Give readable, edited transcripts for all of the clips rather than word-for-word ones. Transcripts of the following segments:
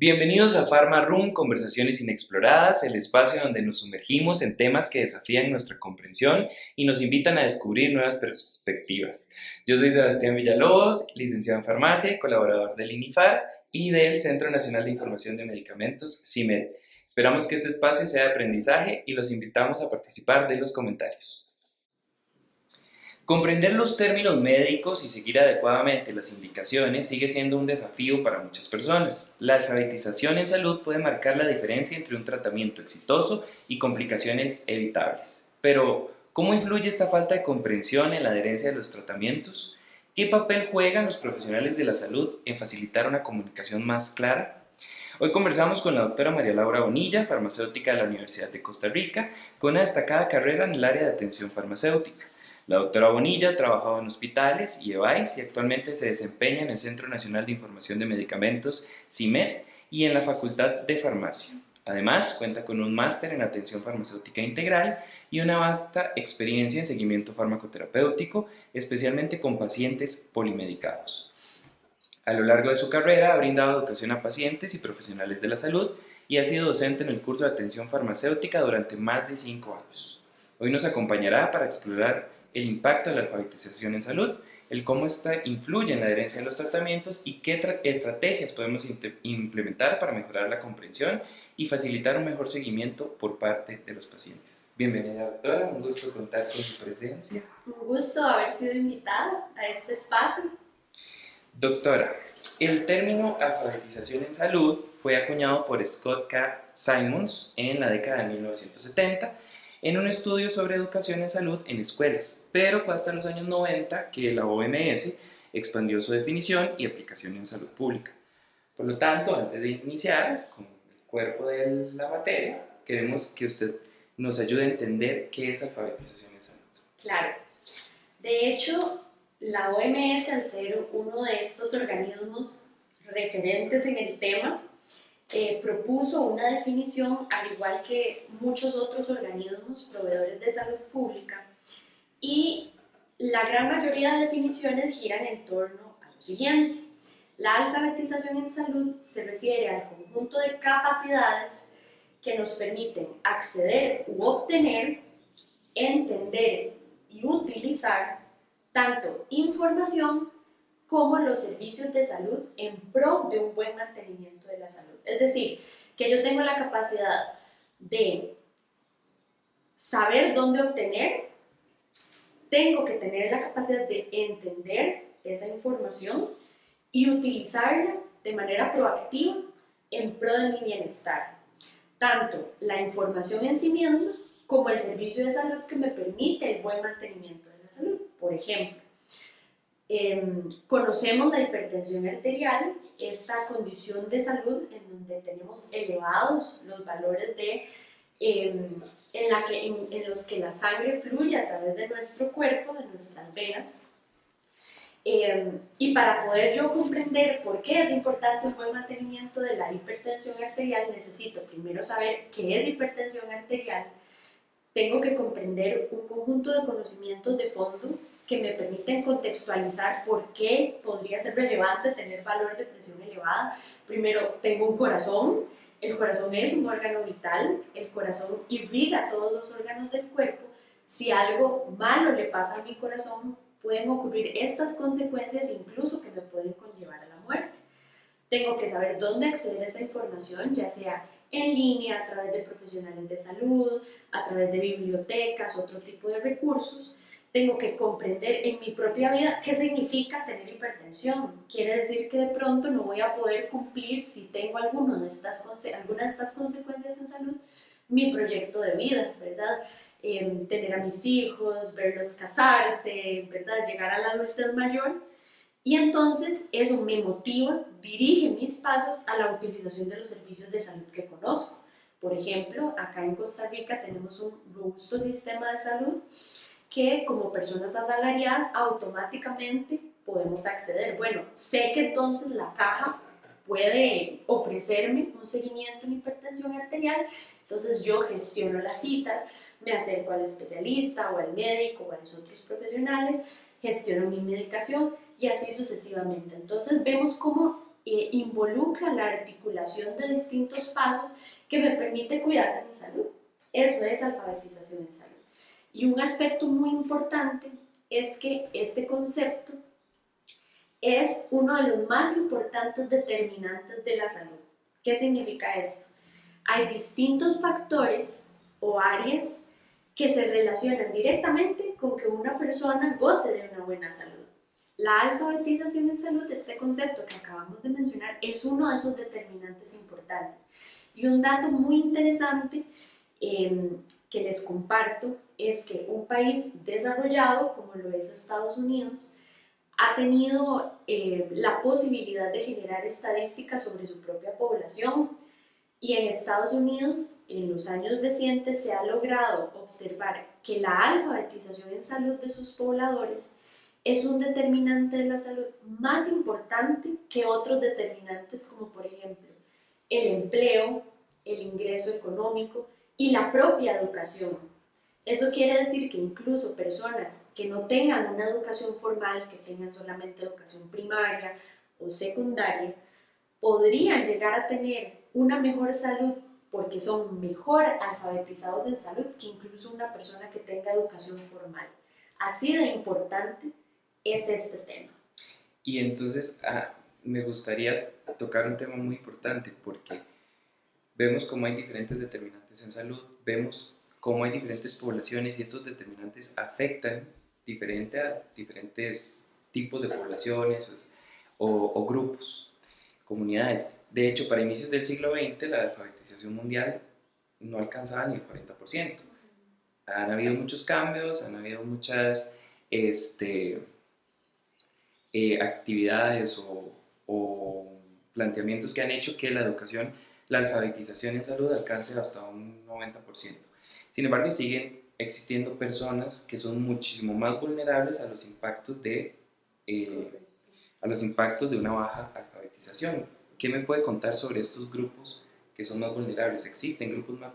Bienvenidos a Pharma Room, Conversaciones Inexploradas, el espacio donde nos sumergimos en temas que desafían nuestra comprensión y nos invitan a descubrir nuevas perspectivas. Yo soy Sebastián Villalobos, licenciado en farmacia y colaborador del INIFAR y del Centro Nacional de Información de Medicamentos, CIMED. Esperamos que este espacio sea de aprendizaje y los invitamos a participar de los comentarios. Comprender los términos médicos y seguir adecuadamente las indicaciones sigue siendo un desafío para muchas personas. La alfabetización en salud puede marcar la diferencia entre un tratamiento exitoso y complicaciones evitables. Pero, ¿cómo influye esta falta de comprensión en la adherencia de los tratamientos? ¿Qué papel juegan los profesionales de la salud en facilitar una comunicación más clara? Hoy conversamos con la doctora María Laura Bonilla, farmacéutica de la Universidad de Costa Rica, con una destacada carrera en el área de atención farmacéutica. La doctora Bonilla ha trabajado en hospitales y EVAIS y actualmente se desempeña en el Centro Nacional de Información de Medicamentos, CIMED, y en la Facultad de Farmacia. Además, cuenta con un máster en atención farmacéutica integral y una vasta experiencia en seguimiento farmacoterapéutico, especialmente con pacientes polimedicados. A lo largo de su carrera ha brindado educación a pacientes y profesionales de la salud y ha sido docente en el curso de atención farmacéutica durante más de 5 años. Hoy nos acompañará para explorar el impacto de la alfabetización en salud, el cómo esta influye en la adherencia de los tratamientos y qué estrategias podemos implementar para mejorar la comprensión y facilitar un mejor seguimiento por parte de los pacientes. Bienvenida, doctora, un gusto contar con su presencia. Un gusto haber sido invitada a este espacio. Doctora, el término alfabetización en salud fue acuñado por Scott K. Simons en la década de 1970 en un estudio sobre educación en salud en escuelas, pero fue hasta los años 90 que la OMS expandió su definición y aplicación en salud pública. Por lo tanto, antes de iniciar con el cuerpo de la materia, queremos que usted nos ayude a entender qué es alfabetización en salud. Claro. De hecho, la OMS, al ser uno de estos organismos referentes en el tema, propuso una definición, al igual que muchos otros organismos proveedores de salud pública, y la gran mayoría de definiciones giran en torno a lo siguiente. La alfabetización en salud se refiere al conjunto de capacidades que nos permiten acceder u obtener, entender y utilizar tanto información como los servicios de salud en pro de un buen mantenimiento de la salud. Es decir, que yo tengo la capacidad de saber dónde obtener, tengo que tener la capacidad de entender esa información y utilizarla de manera proactiva en pro de mi bienestar. Tanto la información en sí misma como el servicio de salud que me permite el buen mantenimiento de la salud. Por ejemplo, conocemos la hipertensión arterial, esta condición de salud en donde tenemos elevados los valores en los que la sangre fluye a través de nuestro cuerpo, de nuestras venas. Y para poder yo comprender por qué es importante un buen mantenimiento de la hipertensión arterial, necesito primero saber qué es hipertensión arterial. Tengo que comprender un conjunto de conocimientos de fondo que me permiten contextualizar por qué podría ser relevante tener valor de presión elevada. Primero, tengo un corazón. El corazón es un órgano vital. El corazón irriga todos los órganos del cuerpo. Si algo malo le pasa a mi corazón, pueden ocurrir estas consecuencias incluso que me pueden conllevar a la muerte. Tengo que saber dónde acceder a esa información, ya sea en línea, a través de profesionales de salud, a través de bibliotecas, otro tipo de recursos. Tengo que comprender en mi propia vida qué significa tener hipertensión. Quiere decir que de pronto no voy a poder cumplir, si tengo alguna de estas consecuencias en salud, mi proyecto de vida, ¿verdad? Tener a mis hijos, verlos casarse, ¿verdad? Llegar a la adultez mayor. Y entonces eso me motiva, dirige mis pasos a la utilización de los servicios de salud que conozco. Por ejemplo, acá en Costa Rica tenemos un robusto sistema de salud que como personas asalariadas automáticamente podemos acceder. Bueno, sé que entonces la caja puede ofrecerme un seguimiento en hipertensión arterial, entonces yo gestiono las citas, me acerco al especialista o al médico o a los otros profesionales, gestiono mi medicación y así sucesivamente. Entonces vemos cómo involucra la articulación de distintos pasos que me permite cuidar de mi salud. Eso es alfabetización en salud. Y un aspecto muy importante es que este concepto es uno de los más importantes determinantes de la salud. ¿Qué significa esto? Hay distintos factores o áreas que se relacionan directamente con que una persona goce de una buena salud. La alfabetización en salud, este concepto que acabamos de mencionar, es uno de esos determinantes importantes. Y un dato muy interesante que les comparto es que un país desarrollado, como lo es Estados Unidos, ha tenido la posibilidad de generar estadísticas sobre su propia población, y en Estados Unidos, en los años recientes, se ha logrado observar que la alfabetización en salud de sus pobladores es un determinante de la salud más importante que otros determinantes como por ejemplo el empleo, el ingreso económico y la propia educación. Eso quiere decir que incluso personas que no tengan una educación formal, que tengan solamente educación primaria o secundaria, podrían llegar a tener una mejor salud porque son mejor alfabetizados en salud que incluso una persona que tenga educación formal. Así de importante es este tema. Y entonces me gustaría tocar un tema muy importante porque vemos cómo hay diferentes determinantes en salud, vemos cómo hay diferentes poblaciones y estos determinantes afectan diferente a diferentes tipos de poblaciones o grupos, comunidades. De hecho, para inicios del siglo XX la alfabetización mundial no alcanzaba ni el 40%. Han habido muchos cambios, han habido muchas actividades o planteamientos que han hecho que la educación, la alfabetización en salud alcance hasta un 90%. Sin embargo, siguen existiendo personas que son muchísimo más vulnerables a los impactos de una baja alfabetización. ¿Qué me puede contar sobre estos grupos que son más vulnerables? ¿Existen grupos más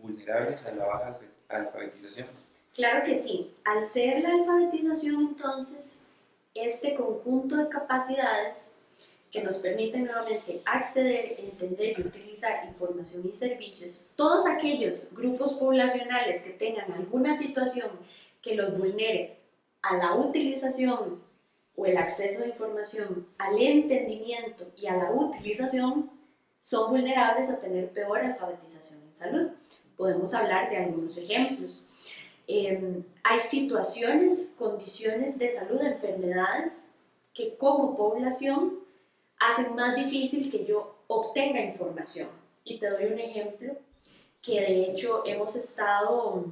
vulnerables a la baja alfabetización? Claro que sí. Al ser la alfabetización, entonces, este conjunto de capacidades que nos permiten nuevamente acceder, entender y utilizar información y servicios, todos aquellos grupos poblacionales que tengan alguna situación que los vulnere a la utilización o el acceso a información, al entendimiento y a la utilización, son vulnerables a tener peor alfabetización en salud. Podemos hablar de algunos ejemplos. Hay situaciones, condiciones de salud, enfermedades que como población hacen más difícil que yo obtenga información. Y te doy un ejemplo que de hecho hemos estado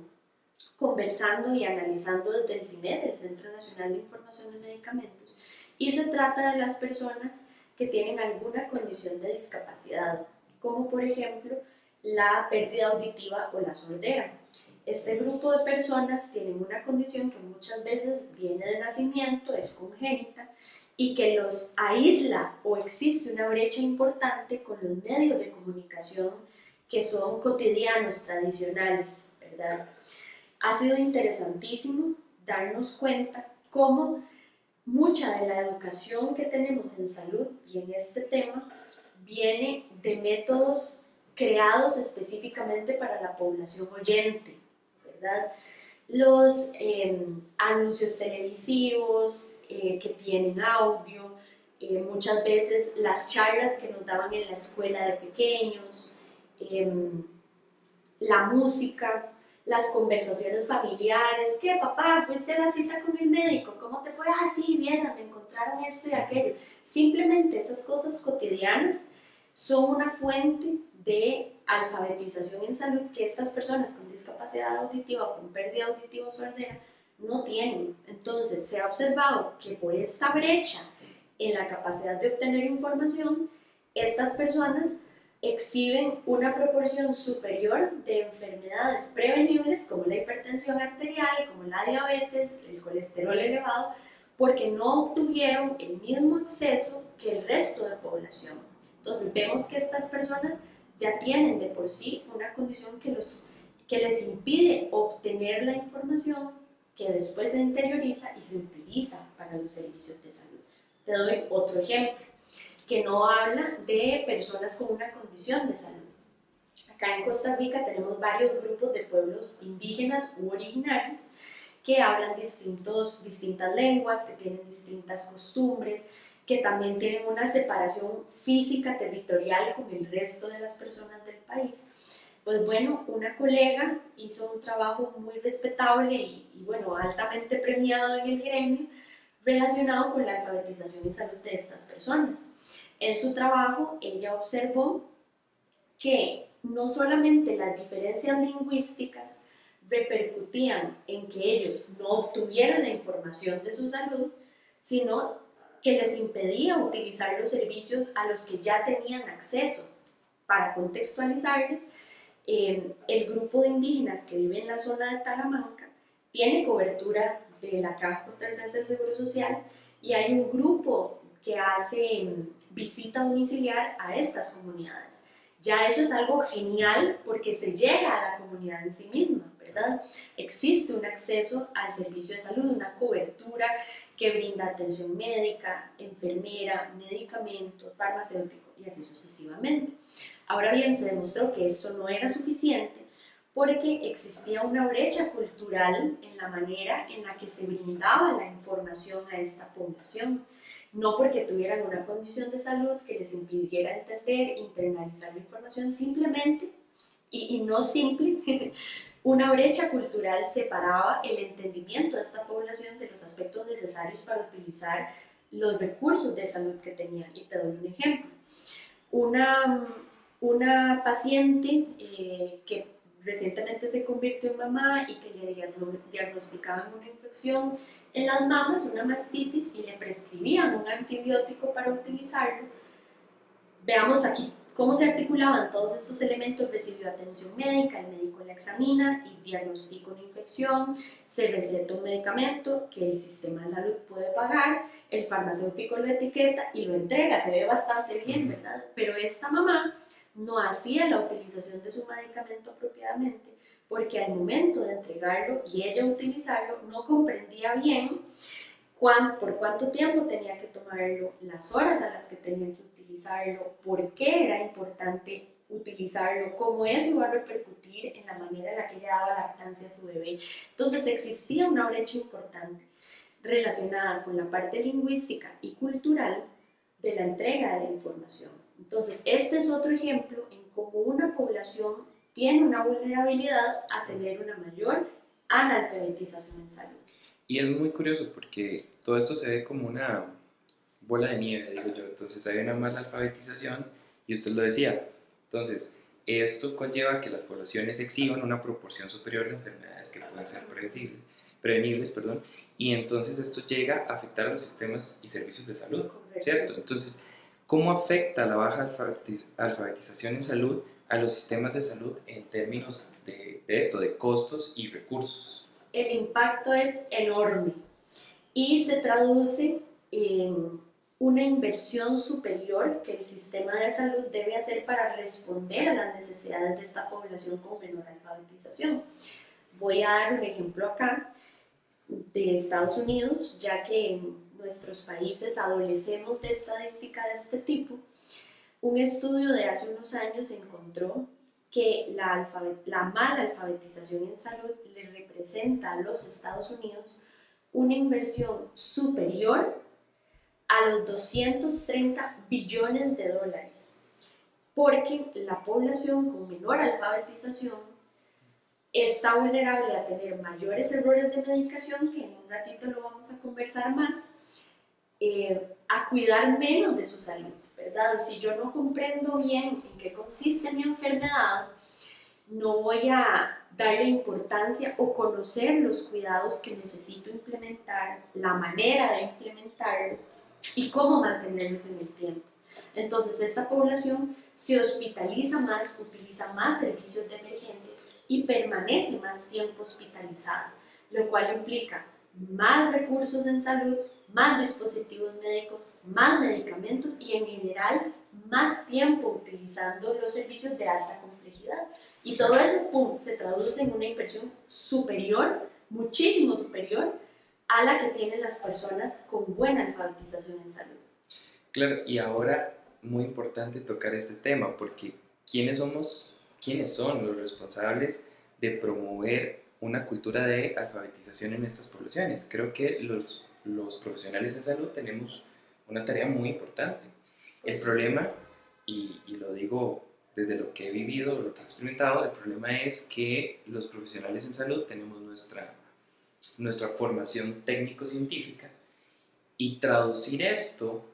conversando y analizando desde el CIMED, el Centro Nacional de Información de Medicamentos, y se trata de las personas que tienen alguna condición de discapacidad, como por ejemplo la pérdida auditiva o la sordera. Este grupo de personas tienen una condición que muchas veces viene de nacimiento, es congénita, y que los aísla o existe una brecha importante con los medios de comunicación que son cotidianos, tradicionales, ¿verdad? Ha sido interesantísimo darnos cuenta cómo mucha de la educación que tenemos en salud y en este tema viene de métodos creados específicamente para la población oyente, ¿verdad? Los anuncios televisivos que tienen audio, muchas veces las charlas que nos daban en la escuela de pequeños, la música, las conversaciones familiares, ¿qué papá? ¿Fuiste a la cita con el médico? ¿Cómo te fue? Ah, sí, bien, me encontraron esto y aquello. Simplemente esas cosas cotidianas son una fuente de alfabetización en salud que estas personas con discapacidad auditiva o con pérdida auditiva o sordera no tienen. Entonces se ha observado que por esta brecha en la capacidad de obtener información, estas personas exhiben una proporción superior de enfermedades prevenibles como la hipertensión arterial, como la diabetes, el colesterol elevado, porque no obtuvieron el mismo acceso que el resto de población. Entonces vemos que estas personas ya tienen de por sí una condición que les impide obtener la información que después se interioriza y se utiliza para los servicios de salud. Te doy otro ejemplo. que no habla de personas con una condición de salud. Acá en Costa Rica tenemos varios grupos de pueblos indígenas u originarios que hablan distintas lenguas, que tienen distintas costumbres, que también tienen una separación física, territorial con el resto de las personas del país. Pues bueno, una colega hizo un trabajo muy respetable y bueno, altamente premiado en el gremio relacionado con la alfabetización y salud de estas personas. En su trabajo, ella observó que no solamente las diferencias lingüísticas repercutían en que ellos no obtuvieran la información de su salud, sino que les impedía utilizar los servicios a los que ya tenían acceso. Para contextualizarles, el grupo de indígenas que vive en la zona de Talamanca tiene cobertura de la Caja Costarricense del Seguro Social y hay un grupo que hace visita domiciliar a estas comunidades. Ya eso es algo genial porque se llega a la comunidad en sí misma, ¿verdad? Existe un acceso al servicio de salud, una cobertura que brinda atención médica, enfermera, medicamentos, farmacéutico y así sucesivamente. Ahora bien, se demostró que esto no era suficiente porque existía una brecha cultural en la manera en la que se brindaba la información a esta población. No porque tuvieran una condición de salud que les impidiera entender, internalizar la información, simplemente, y no simple, una brecha cultural separaba el entendimiento de esta población de los aspectos necesarios para utilizar los recursos de salud que tenían. Y te doy un ejemplo. Una paciente que recientemente se convirtió en mamá y que le diagnosticaban una infección en las mamas, una mastitis, y le prescribían un antibiótico para utilizarlo. Veamos aquí cómo se articulaban todos estos elementos. Recibió atención médica, el médico la examina y diagnostica una infección, se receta un medicamento que el sistema de salud puede pagar, el farmacéutico lo etiqueta y lo entrega, se ve bastante bien, ¿verdad? Pero esta mamá no hacía la utilización de su medicamento apropiadamente porque al momento de entregarlo y ella utilizarlo no comprendía bien por cuánto tiempo tenía que tomarlo, las horas a las que tenía que utilizarlo, por qué era importante utilizarlo, cómo eso iba a repercutir en la manera en la que ella daba lactancia a su bebé. Entonces existía una brecha importante relacionada con la parte lingüística y cultural de la entrega de la información. Entonces este es otro ejemplo en cómo una población tiene una vulnerabilidad a tener una mayor analfabetización en salud. Y es muy curioso porque todo esto se ve como una bola de nieve, digo yo. Entonces hay una mala alfabetización y usted lo decía. Entonces, esto conlleva que las poblaciones exhiban una proporción superior de enfermedades que pueden ser prevenibles, y entonces esto llega a afectar a los sistemas y servicios de salud, ¿cierto? Entonces, ¿cómo afecta la baja alfabetización en salud a los sistemas de salud en términos de esto, de costos y recursos? El impacto es enorme y se traduce en una inversión superior que el sistema de salud debe hacer para responder a las necesidades de esta población con menor alfabetización. Voy a dar un ejemplo acá de Estados Unidos, ya que en nuestros países adolecemos de estadística de este tipo. Un estudio de hace unos años encontró que la mala alfabetización en salud le representa a los Estados Unidos una inversión superior a los 230 billones de dólares, porque la población con menor alfabetización está vulnerable a tener mayores errores de medicación, que en un ratito lo vamos a conversar más, a cuidar menos de su salud, ¿verdad? Si yo no comprendo bien en qué consiste mi enfermedad, no voy a darle importancia o conocer los cuidados que necesito implementar, la manera de implementarlos y cómo mantenerlos en el tiempo. Entonces esta población se hospitaliza más, utiliza más servicios de emergencia y permanece más tiempo hospitalizada, lo cual implica más recursos en salud, más dispositivos médicos, más medicamentos y en general más tiempo utilizando los servicios de alta complejidad. Y todo eso, ¡pum!, se traduce en una inversión superior, muchísimo superior, a la que tienen las personas con buena alfabetización en salud. Claro, y ahora muy importante tocar este tema porque quiénes son los responsables de promover una cultura de alfabetización en estas poblaciones? Creo que los profesionales en salud tenemos una tarea muy importante. El problema, y lo digo desde lo que he vivido, lo que he experimentado, el problema es que los profesionales en salud tenemos nuestra formación técnico-científica y traducir esto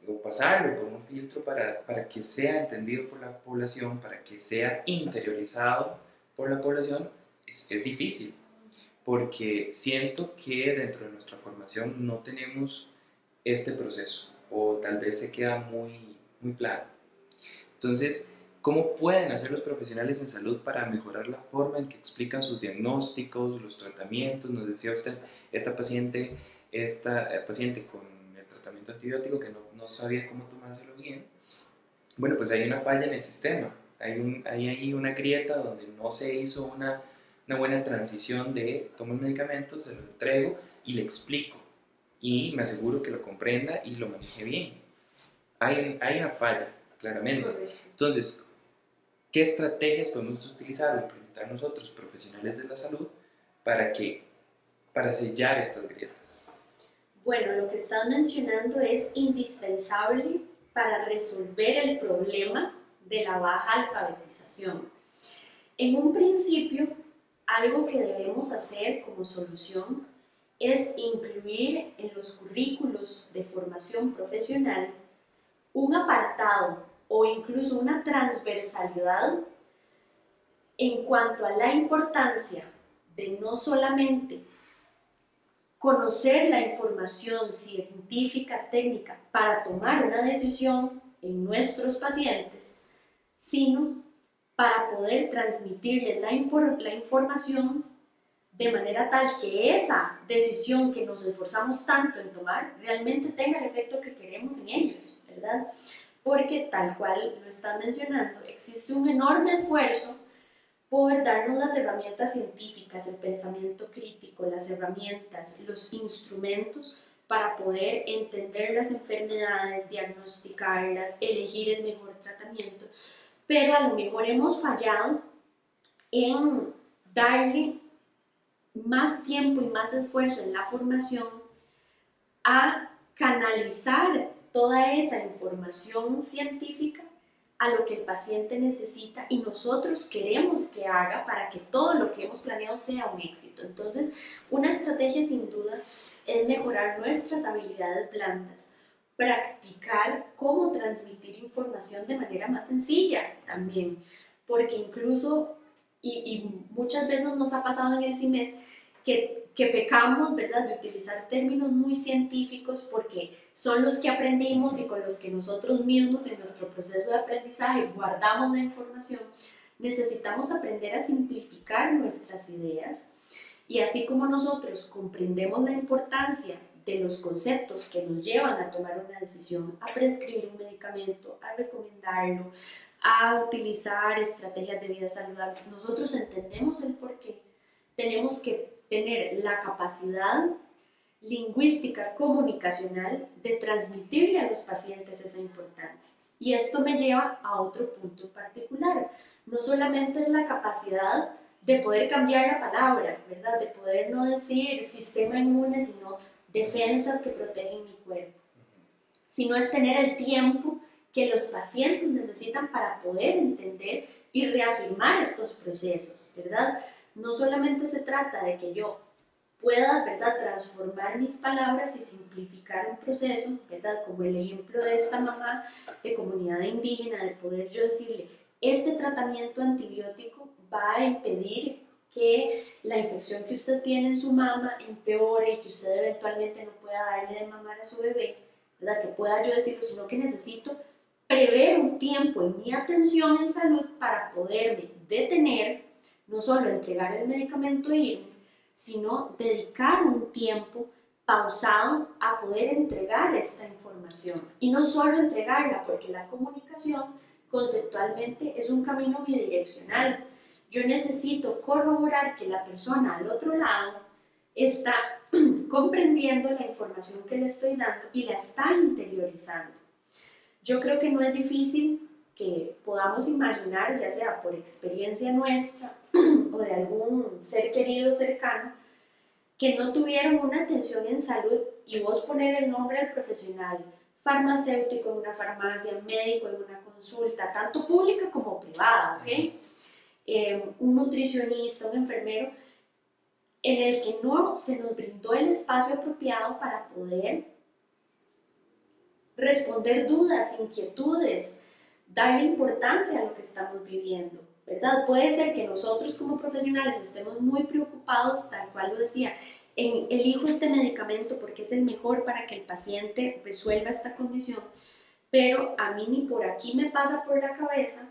o pasarlo por un filtro para que sea entendido por la población, para que sea interiorizado por la población, es difícil, porque siento que dentro de nuestra formación no tenemos este proceso, o tal vez se queda muy plano. Entonces, ¿cómo pueden hacer los profesionales en salud para mejorar la forma en que explican sus diagnósticos, los tratamientos? Nos decía usted, esta paciente con el tratamiento antibiótico que no sabía cómo tomárselo bien. Bueno, pues hay una falla en el sistema, hay ahí una grieta donde no se hizo una buena transición de tomo el medicamento, se lo entrego y le explico y me aseguro que lo comprenda y lo maneje bien. Hay una falla, claramente. Entonces, ¿qué estrategias podemos utilizar o implementar nosotros, profesionales de la salud, para sellar estas grietas? Bueno, lo que estás mencionando es indispensable para resolver el problema de la baja alfabetización. En un principio, algo que debemos hacer como solución es incluir en los currículos de formación profesional un apartado o incluso una transversalidad en cuanto a la importancia de no solamente conocer la información científica, técnica para tomar una decisión en nuestros pacientes, sino para poder transmitirles la información de manera tal que esa decisión que nos esforzamos tanto en tomar realmente tenga el efecto que queremos en ellos, ¿verdad? Porque tal cual lo están mencionando, existe un enorme esfuerzo por darnos las herramientas científicas, el pensamiento crítico, las herramientas, los instrumentos para poder entender las enfermedades, diagnosticarlas, elegir el mejor tratamiento, pero a lo mejor hemos fallado en darle más tiempo y más esfuerzo en la formación a canalizar toda esa información científica a lo que el paciente necesita y nosotros queremos que haga para que todo lo que hemos planeado sea un éxito. Entonces, una estrategia sin duda es mejorar nuestras habilidades blandas, practicar cómo transmitir información de manera más sencilla también, porque incluso, y muchas veces nos ha pasado en el CIMED, que pecamos, ¿verdad?, de utilizar términos muy científicos porque son los que aprendimos y con los que nosotros mismos en nuestro proceso de aprendizaje guardamos la información. Necesitamos aprender a simplificar nuestras ideas y así como nosotros comprendemos la importancia de los conceptos que nos llevan a tomar una decisión, a prescribir un medicamento, a recomendarlo, a utilizar estrategias de vida saludables, nosotros entendemos el porqué, tenemos que tener la capacidad lingüística comunicacional de transmitirle a los pacientes esa importancia. Y esto me lleva a otro punto en particular. No solamente es la capacidad de poder cambiar la palabra, ¿verdad?, de poder no decir sistema inmune, sino defensas que protegen mi cuerpo, sino es tener el tiempo que los pacientes necesitan para poder entender y reafirmar estos procesos, ¿verdad? No solamente se trata de que yo pueda, ¿verdad?, transformar mis palabras y simplificar un proceso, ¿verdad?, como el ejemplo de esta mamá de comunidad indígena, de poder yo decirle, este tratamiento antibiótico va a impedir que la infección que usted tiene en su mama empeore y que usted eventualmente no pueda darle de mamar a su bebé, ¿verdad?, que pueda yo decirlo, sino que necesito prever un tiempo en mi atención en salud para poderme detener, no solo entregar el medicamento e irme, sino dedicar un tiempo pausado a poder entregar esta información. Y no solo entregarla, porque la comunicación conceptualmente es un camino bidireccional. Yo necesito corroborar que la persona al otro lado está comprendiendo la información que le estoy dando y la está interiorizando. Yo creo que no es difícil que podamos imaginar, ya sea por experiencia nuestra o de algún ser querido cercano, que no tuvieron una atención en salud y vos poner el nombre del profesional, farmacéutico en una farmacia, médico en una consulta, tanto pública como privada, ¿ok? Un nutricionista, un enfermero, en el que no se nos brindó el espacio apropiado para poder responder dudas, inquietudes, darle importancia a lo que estamos viviendo, ¿verdad? Puede ser que nosotros como profesionales estemos muy preocupados, tal cual lo decía, en elijo este medicamento porque es el mejor para que el paciente resuelva esta condición, pero a mí ni por aquí me pasa por la cabeza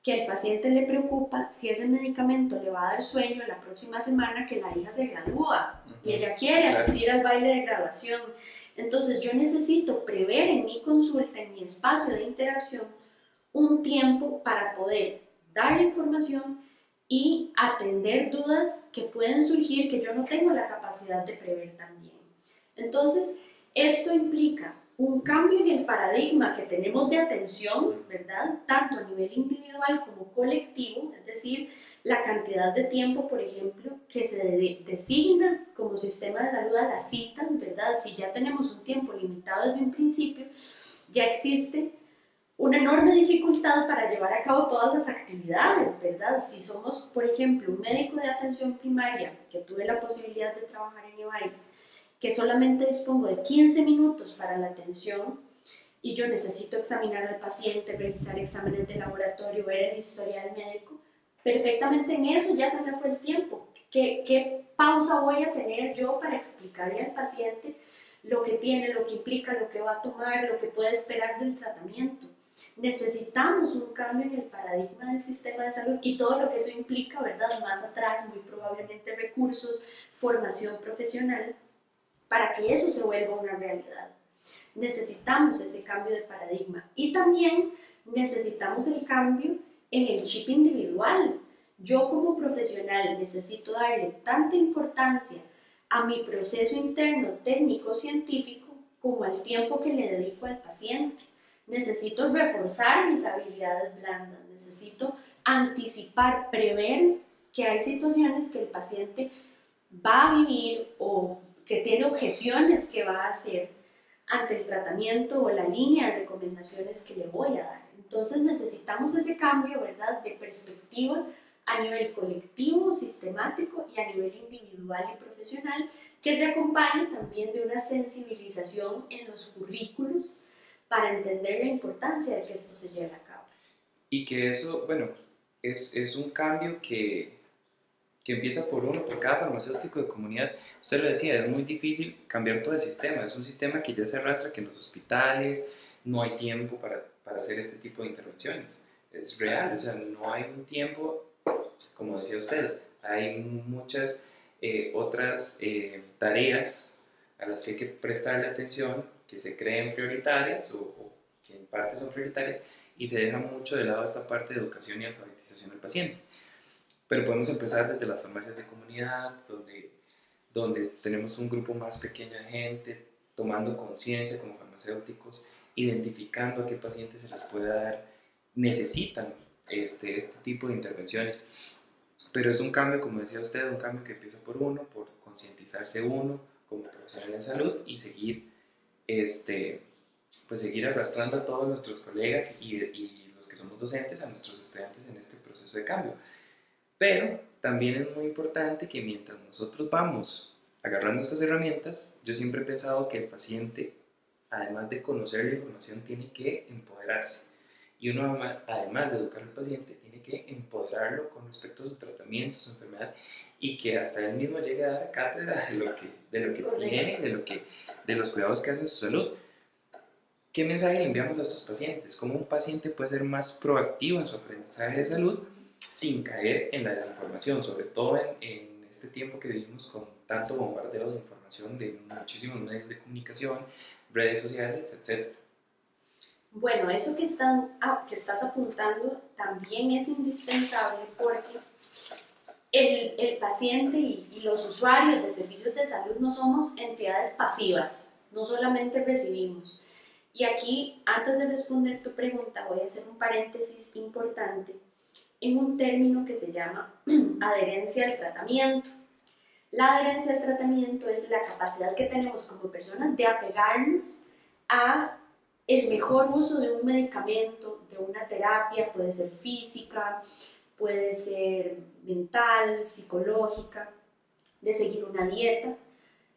que al paciente le preocupa si ese medicamento le va a dar sueño la próxima semana que la hija se gradúa y ella quiere asistir al baile de graduación. Entonces yo necesito prever en mi consulta, en mi espacio de interacción, un tiempo para poder dar la información y atender dudas que pueden surgir que yo no tengo la capacidad de prever también. Entonces, esto implica un cambio en el paradigma que tenemos de atención, ¿verdad? Tanto a nivel individual como colectivo, es decir, la cantidad de tiempo, por ejemplo, que se designa como sistema de salud a las citas, ¿verdad? Si ya tenemos un tiempo limitado desde un principio, ya existe una enorme dificultad para llevar a cabo todas las actividades, ¿verdad? Si somos, por ejemplo, un médico de atención primaria, que tuve la posibilidad de trabajar en EVAIS, que solamente dispongo de 15 minutos para la atención y yo necesito examinar al paciente, revisar exámenes de laboratorio, ver el historial médico, perfectamente en eso ya se me fue el tiempo. ¿Qué pausa voy a tener yo para explicarle al paciente lo que tiene, lo que implica, lo que va a tomar, lo que puede esperar del tratamiento? Necesitamos un cambio en el paradigma del sistema de salud y todo lo que eso implica, ¿verdad? Más atrás, muy probablemente recursos, formación profesional, para que eso se vuelva una realidad. Necesitamos ese cambio de paradigma y también necesitamos el cambio en el chip individual. Yo como profesional necesito darle tanta importancia a mi proceso interno técnico-científico como al tiempo que le dedico al paciente. Necesito reforzar mis habilidades blandas, necesito anticipar, prever que hay situaciones que el paciente va a vivir o que tiene objeciones que va a hacer ante el tratamiento o la línea de recomendaciones que le voy a dar. Entonces necesitamos ese cambio, ¿verdad?, de perspectiva a nivel colectivo, sistemático y a nivel individual y profesional, que se acompañe también de una sensibilización en los currículos para entender la importancia de que esto se lleve a cabo. Y que eso, bueno, es un cambio que empieza por uno, por cada farmacéutico de comunidad. Usted lo decía, es muy difícil cambiar todo el sistema. Es un sistema que ya se arrastra, que en los hospitales no hay tiempo para hacer este tipo de intervenciones. Es real, o sea, no hay un tiempo, como decía usted, hay muchas otras tareas a las que hay que prestarle atención, que se creen prioritarias o que en parte son prioritarias, y se deja mucho de lado esta parte de educación y alfabetización del paciente. Pero podemos empezar desde las farmacias de comunidad, donde tenemos un grupo más pequeño de gente, tomando conciencia como farmacéuticos, identificando a qué pacientes se les puede dar, necesitan este tipo de intervenciones. Pero es un cambio, como decía usted, un cambio que empieza por uno, por concientizarse uno como profesional en salud y seguir, pues seguir arrastrando a todos nuestros colegas y los que somos docentes, a nuestros estudiantes en este proceso de cambio. Pero también es muy importante que mientras nosotros vamos agarrando estas herramientas, yo siempre he pensado que el paciente, además de conocer la información, tiene que empoderarse. Y uno, además de educar al paciente, tiene que empoderarlo con respecto a su tratamiento, su enfermedad, y que hasta él mismo llegue a dar cátedra de lo que tiene, de los cuidados que hace en su salud. ¿Qué mensaje le enviamos a estos pacientes? ¿Cómo un paciente puede ser más proactivo en su aprendizaje de salud sin caer en la desinformación, sobre todo en este tiempo que vivimos con tanto bombardeo de información de muchísimos medios de comunicación, redes sociales, etc.? Bueno, eso que estás apuntando también es indispensable porque el paciente y los usuarios de servicios de salud no somos entidades pasivas, no solamente recibimos. Y aquí, antes de responder tu pregunta, voy a hacer un paréntesis importante en un término que se llama adherencia al tratamiento. La adherencia al tratamiento es la capacidad que tenemos como personas de apegarnos a el mejor uso de un medicamento, de una terapia, puede ser física, puede ser mental, psicológica, de seguir una dieta.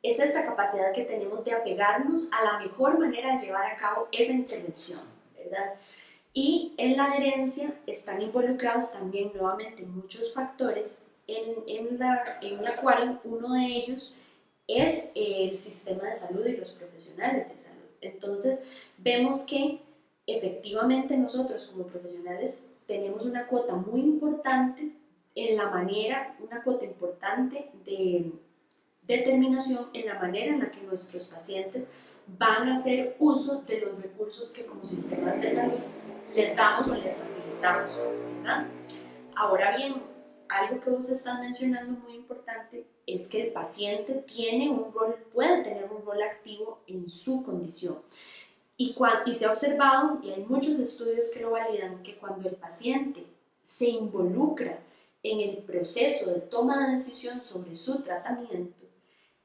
Es esta capacidad que tenemos de apegarnos a la mejor manera de llevar a cabo esa intervención, ¿verdad? Y en la adherencia están involucrados también nuevamente muchos factores en la cual uno de ellos es el sistema de salud y los profesionales de salud. Entonces vemos que efectivamente nosotros como profesionales tenemos una cuota muy importante en la manera, una cuota importante de determinación en la manera en la que nuestros pacientes van a hacer uso de los recursos que como sistema de salud les damos o les facilitamos, ¿verdad? Ahora bien, algo que vos estás mencionando muy importante es que el paciente tiene un rol, puede tener un rol activo en su condición. Y se ha observado, y hay muchos estudios que lo validan, que cuando el paciente se involucra en el proceso de toma de decisión sobre su tratamiento,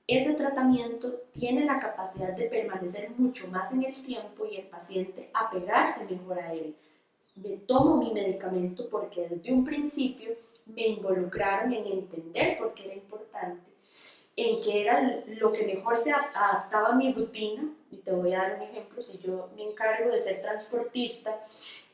ese tratamiento tiene la capacidad de permanecer mucho más en el tiempo y el paciente apegarse mejor a él. Me tomo mi medicamento porque desde un principio me involucraron en entender por qué era importante, en qué era lo que mejor se adaptaba a mi rutina. Y te voy a dar un ejemplo: si yo me encargo de ser transportista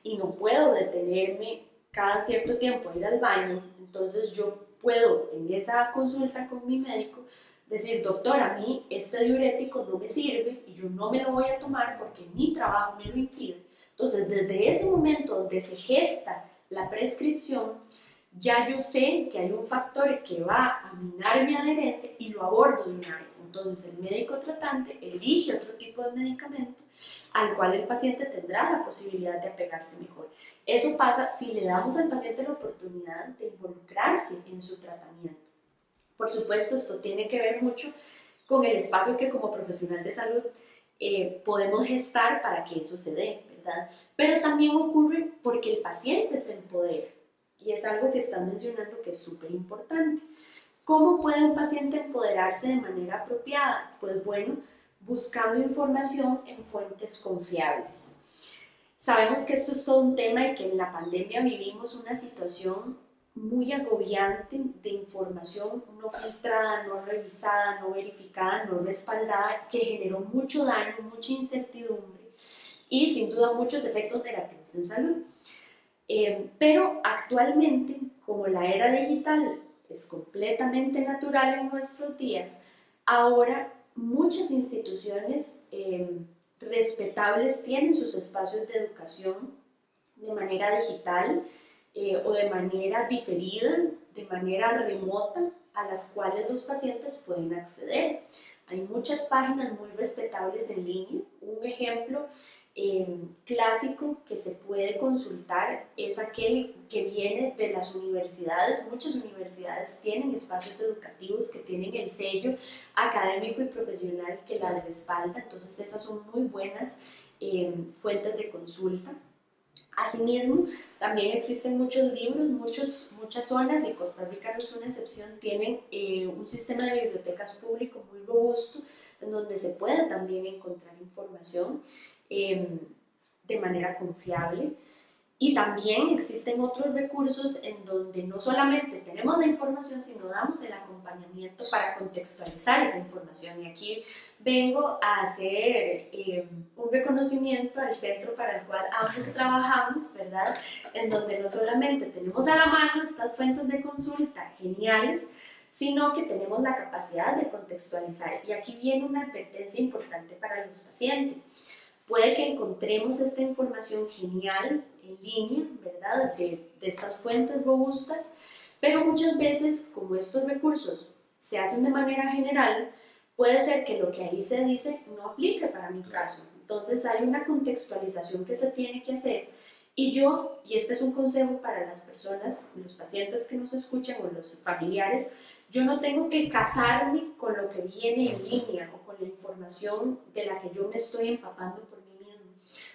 y no puedo detenerme cada cierto tiempo a ir al baño, entonces yo puedo en esa consulta con mi médico decir: doctor, a mí este diurético no me sirve y yo no me lo voy a tomar porque mi trabajo me lo impide. Entonces, desde ese momento donde se gesta la prescripción, ya yo sé que hay un factor que va a minar mi adherencia y lo abordo de una vez. Entonces, el médico tratante elige otro tipo de medicamento al cual el paciente tendrá la posibilidad de apegarse mejor. Eso pasa si le damos al paciente la oportunidad de involucrarse en su tratamiento. Por supuesto, esto tiene que ver mucho con el espacio que como profesional de salud podemos gestar para que eso se dé, ¿verdad? Pero también ocurre porque el paciente se empodera, y es algo que están mencionando que es súper importante. ¿Cómo puede un paciente empoderarse de manera apropiada? Pues bueno, buscando información en fuentes confiables. Sabemos que esto es todo un tema y que en la pandemia vivimos una situación muy agobiante de información no filtrada, no revisada, no verificada, no respaldada, que generó mucho daño, mucha incertidumbre y sin duda muchos efectos negativos en salud. Pero actualmente, como la era digital es completamente natural en nuestros días, ahora muchas instituciones respetables tienen sus espacios de educación de manera digital o de manera diferida, de manera remota, a las cuales los pacientes pueden acceder. Hay muchas páginas muy respetables en línea. Un ejemplo clásico que se puede consultar es aquel que viene de las universidades. Muchas universidades tienen espacios educativos que tienen el sello académico y profesional que las respalda, entonces esas son muy buenas fuentes de consulta. Asimismo, también existen muchos libros, muchas zonas, y Costa Rica no es una excepción, tienen un sistema de bibliotecas público muy robusto en donde se puede también encontrar información de manera confiable. Y también existen otros recursos en donde no solamente tenemos la información, sino damos el acompañamiento para contextualizar esa información. Y aquí vengo a hacer un reconocimiento al centro para el cual ambos trabajamos, ¿verdad? En donde no solamente tenemos a la mano estas fuentes de consulta geniales, sino que tenemos la capacidad de contextualizar. Y aquí viene una advertencia importante para los pacientes. Puede que encontremos esta información genial en línea, ¿verdad? De estas fuentes robustas, pero muchas veces, como estos recursos se hacen de manera general, puede ser que lo que ahí se dice no aplique para mi caso. Entonces hay una contextualización que se tiene que hacer. Y este es un consejo para las personas, los pacientes que nos escuchan o los familiares, yo no tengo que casarme con lo que viene en línea o con la información de la que yo me estoy empapando por mí mismo.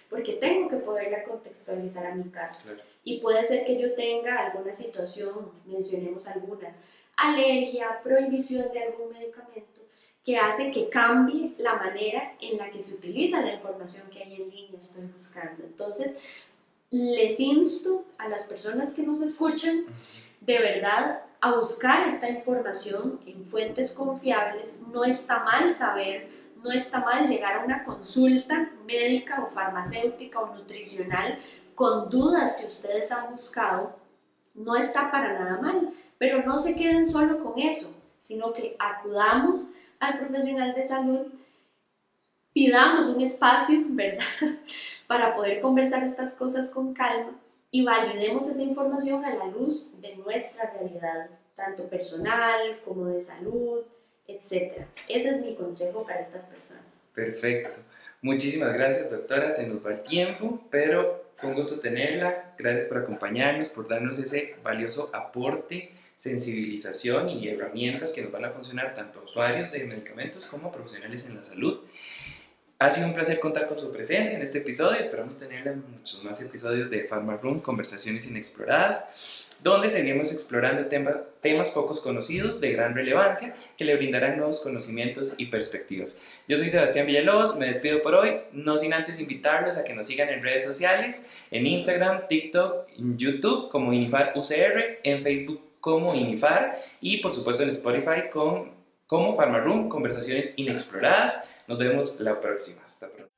porque tengo que poderla contextualizar a mi caso. Claro. Y puede ser que yo tenga alguna situación, mencionemos algunas, alergia, prohibición de algún medicamento, que hace que cambie la manera en la que se utiliza la información que hay en línea estoy buscando. Entonces, les insto a las personas que nos escuchan, de verdad, a buscar esta información en fuentes confiables. No está mal saber, no está mal llegar a una consulta médica o farmacéutica o nutricional con dudas que ustedes han buscado. No está para nada mal, pero no se queden solo con eso, sino que acudamos al profesional de salud, pidamos un espacio, ¿verdad?, para poder conversar estas cosas con calma y validemos esa información a la luz de nuestra realidad, tanto personal como de salud, etc. Ese es mi consejo para estas personas. Perfecto. Muchísimas gracias, doctora. Se nos va el tiempo, pero fue un gusto tenerla. Gracias por acompañarnos, por darnos ese valioso aporte, sensibilización y herramientas que nos van a funcionar tanto a usuarios de medicamentos como a profesionales en la salud. Ha sido un placer contar con su presencia en este episodio. Esperamos tenerla en muchos más episodios de Pharma Room, Conversaciones Inexploradas, donde seguiremos explorando temas pocos conocidos de gran relevancia que le brindarán nuevos conocimientos y perspectivas. Yo soy Sebastián Villalobos, me despido por hoy, no sin antes invitarlos a que nos sigan en redes sociales, en Instagram, TikTok, en YouTube como Inifar UCR, en Facebook como Inifar y por supuesto en Spotify como Pharma Room, Conversaciones Inexploradas. Nos vemos la próxima. Hasta pronto.